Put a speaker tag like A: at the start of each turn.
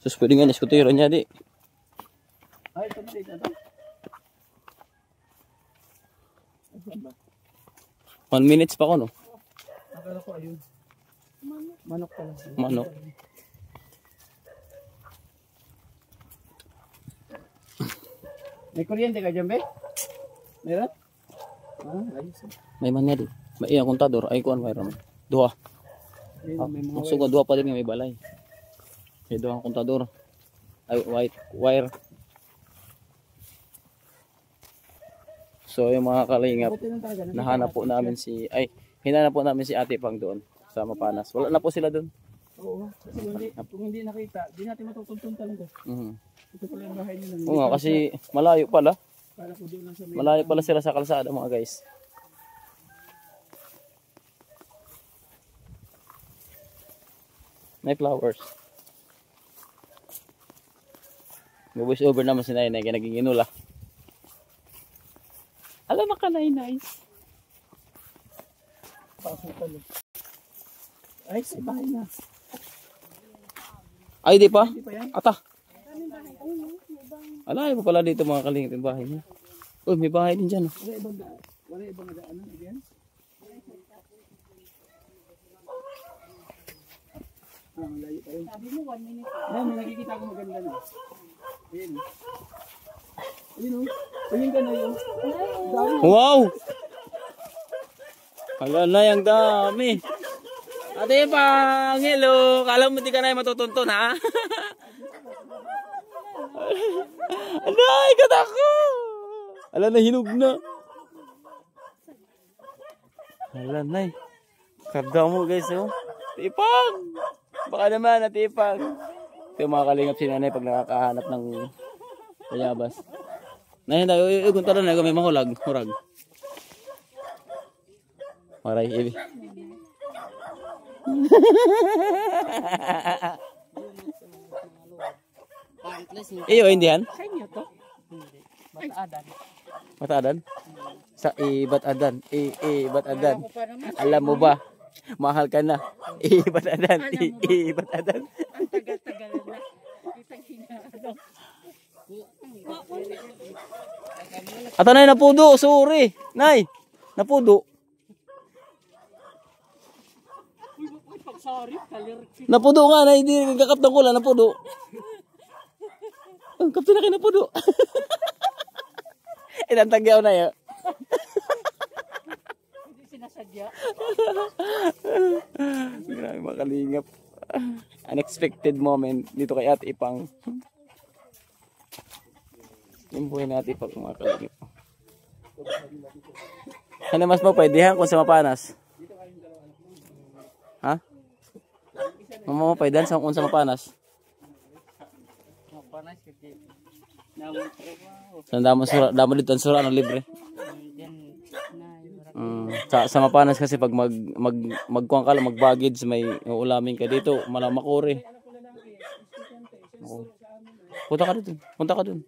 A: Sus, pwede nga niskutiro niya di.
B: Ay, ito ito.
A: 1 minutes pa ko no.
B: Akala ko ayun. Manok pala.
A: Manok.
B: May kuryente ka dyan, be? Meron? Ayos.
A: May man nga di. May iyang kontador. Ay kuan mayroon. Duha.
B: May mga
A: Ang suga duha pa din nga may balay. May duha ang kontador. Ay white wire. So yung mga kalingap, nahanap po namin si hinanap po namin si Ate Pang doon sa Mapanas. Wala na po sila doon.
B: Oo, kasi kung hindi nakita, di natin matutuntun talaga. Ito pala yung bahay nila.
A: Oo nga, kasi malayo pala.
B: Para ko doon lang sa
A: Malayo pala sila sa kalsada mga guys. May flowers. Mag-voice over naman si Nainay kaya naging inula. Alam na ka, nice.
B: pasok pala. Ay, sa bahay na.
A: Ay, di pa?
B: Hindi pa yan?
A: Ata. Alay mo pala dito mga kalingap yung bahay niya. Uy, may bahay din dyan.
B: Wala ibang daanan again? Malayo pa yun. Sabi mo 1 minute. Ay, may nakikita ko maganda na. Ayun. Ayun o. Ayun ka na yun.
A: Wow! Hala na yung dami. Ate Pang, hello. Kala mo di ka na matutuntun ha? Anay, katako! Hala na, hinog na. Hala na. Kada mo guys oh. Tipang! Baka naman natipang. Ito yung mga kalingap si nanay pag nakakahanap ng bayabas. Nay, kung tara na may mahulag. Hurag. Maray, ibi. Iyo, hindi yan?
B: Sa inyo to? Bataadan.
A: Bataadan? Sa Ibatadan. Ibatadan. Alam mo ba? Mahal ka na. Ibatadan. Ibatadan.
B: Ang tagal-tagal na. Kitang hinaano.
A: Ato na napudo. Sorry. Nay. Napudo.
B: Sorry, kalir.
A: Napudo nga na. Hindi kakaptan ko lang. Napudo. Ang kapti na kayo napudo. Inantagyaw na yun.
B: Hindi sinasadya.
A: Grabe mga kalingap. Unexpected moment dito kay Ate Ipang. Yung buhay na Ate Ipang mga kalingap. Ano mas mapwede kung sa Mapanas? Ha? Mamapaydan sa kung sa Mapanas?
B: Mapanas kasi.
A: Damo dito ang sura ng libre. Sa Mapanas kasi pag magkuhan ka lang, mag-baggage, may ulamin ka dito, malamakuri. Punta ka dito. Punta ka dun.